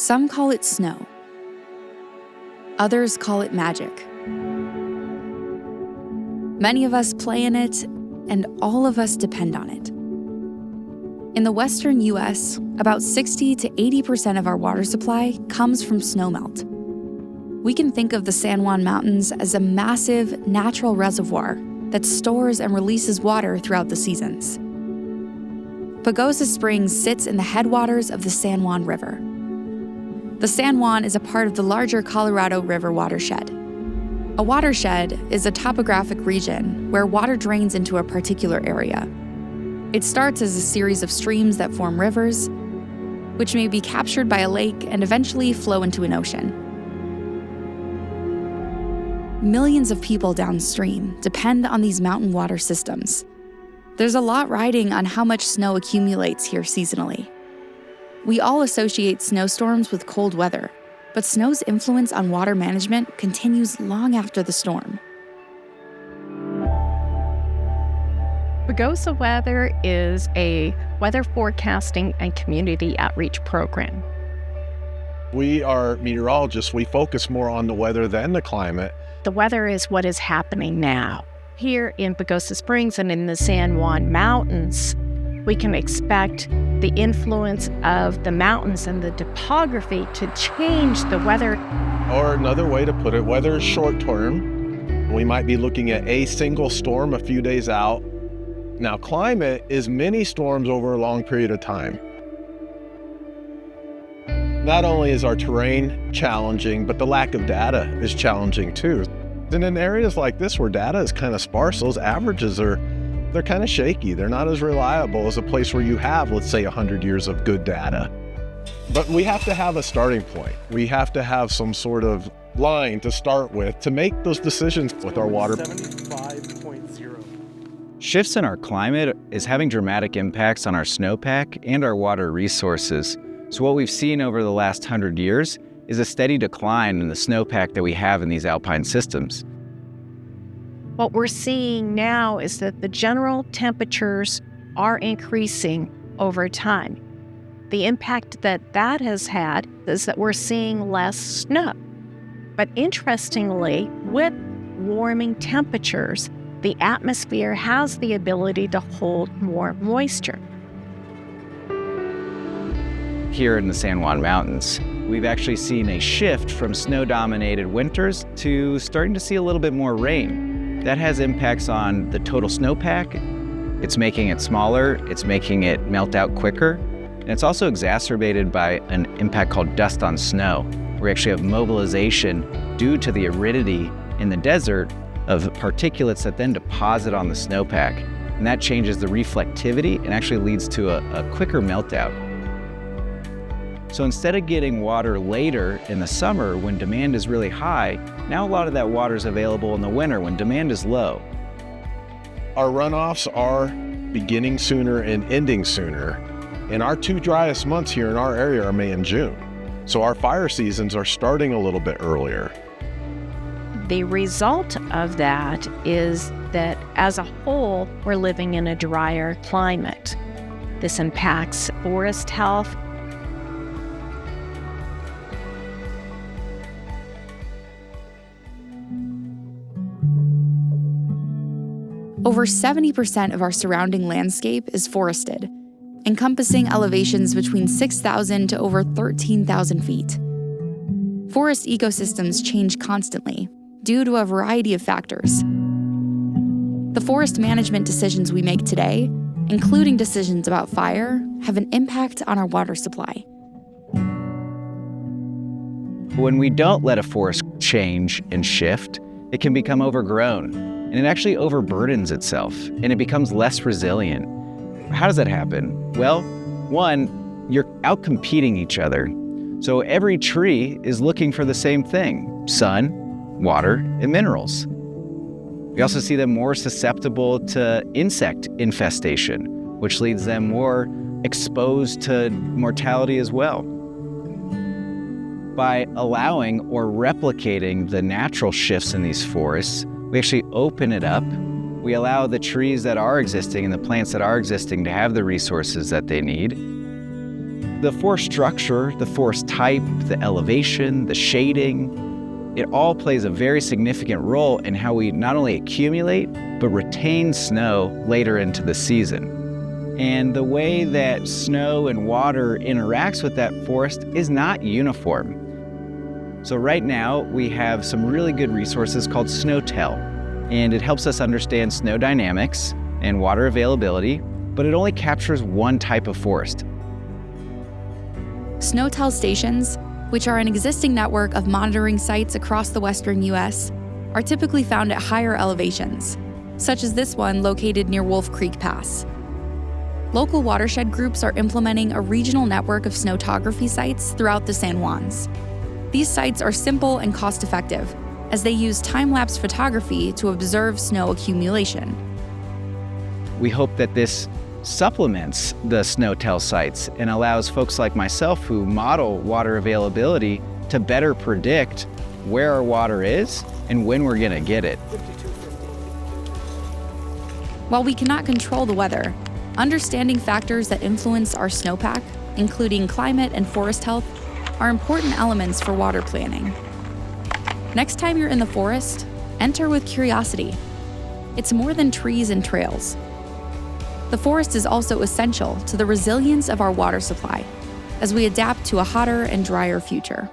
Some call it snow. Others call it magic. Many of us play in it, and all of us depend on it. In the western U.S., about 60 to 80% of our water supply comes from snowmelt. We can think of the San Juan Mountains as a massive natural reservoir that stores and releases water throughout the seasons. Pagosa Springs sits in the headwaters of the San Juan River. The San Juan is a part of the larger Colorado River watershed. A watershed is a topographic region where water drains into a particular area. It starts as a series of streams that form rivers, which may be captured by a lake and eventually flow into an ocean. Millions of people downstream depend on these mountain water systems. There's a lot riding on how much snow accumulates here seasonally. We all associate snowstorms with cold weather, but snow's influence on water management continues long after the storm. Pagosa Weather is a weather forecasting and community outreach program. We are meteorologists. We focus more on the weather than the climate. The weather is what is happening now. Here in Pagosa Springs and in the San Juan Mountains, we can expect the influence of the mountains and the topography to change the weather. Or another way to put it, weather is short term. We might be looking at a single storm a few days out. Now, climate is many storms over a long period of time. Not only is our terrain challenging, but the lack of data is challenging too. And in areas like this where data is kind of sparse, those averages they're kind of shaky. They're not as reliable as a place where you have, let's say, 100 years of good data. But we have to have a starting point. We have to have some sort of line to start with to make those decisions with our water. 75.0. Shifts in our climate is having dramatic impacts on our snowpack and our water resources. So what we've seen over the last 100 years is a steady decline in the snowpack that we have in these alpine systems. What we're seeing now is that the general temperatures are increasing over time. The impact that has had is that we're seeing less snow. But interestingly, with warming temperatures, the atmosphere has the ability to hold more moisture. Here in the San Juan Mountains, we've actually seen a shift from snow-dominated winters to starting to see a little bit more rain. That has impacts on the total snowpack. It's making it smaller, it's making it melt out quicker, and it's also exacerbated by an impact called dust on snow. We actually have mobilization due to the aridity in the desert of particulates that then deposit on the snowpack. And that changes the reflectivity and actually leads to a quicker meltout. So instead of getting water later in the summer when demand is really high, now a lot of that water is available in the winter when demand is low. Our runoffs are beginning sooner and ending sooner. And our two driest months here in our area are May and June. So our fire seasons are starting a little bit earlier. The result of that is that as a whole, we're living in a drier climate. This impacts forest health. Over 70% of our surrounding landscape is forested, encompassing elevations between 6,000 to over 13,000 feet. Forest ecosystems change constantly due to a variety of factors. The forest management decisions we make today, including decisions about fire, have an impact on our water supply. When we don't let a forest change and shift, it can become overgrown, and it actually overburdens itself, and it becomes less resilient. How does that happen? Well, one, you're outcompeting each other. So every tree is looking for the same thing: sun, water, and minerals. We also see them more susceptible to insect infestation, which leads them more exposed to mortality as well. By allowing or replicating the natural shifts in these forests, we actually open it up. We allow the trees that are existing and the plants that are existing to have the resources that they need. The forest structure, the forest type, the elevation, the shading, it all plays a very significant role in how we not only accumulate, but retain snow later into the season. And the way that snow and water interacts with that forest is not uniform. So right now, we have some really good resources called SnowTel, and it helps us understand snow dynamics and water availability, but it only captures one type of forest. SnowTel stations, which are an existing network of monitoring sites across the western U.S., are typically found at higher elevations, such as this one located near Wolf Creek Pass. Local watershed groups are implementing a regional network of snowtography sites throughout the San Juans. These sites are simple and cost-effective, as they use time-lapse photography to observe snow accumulation. We hope that this supplements the SnowTel sites and allows folks like myself who model water availability to better predict where our water is and when we're gonna get it. While we cannot control the weather, understanding factors that influence our snowpack, including climate and forest health, are important elements for water planning. Next time you're in the forest, enter with curiosity. It's more than trees and trails. The forest is also essential to the resilience of our water supply as we adapt to a hotter and drier future.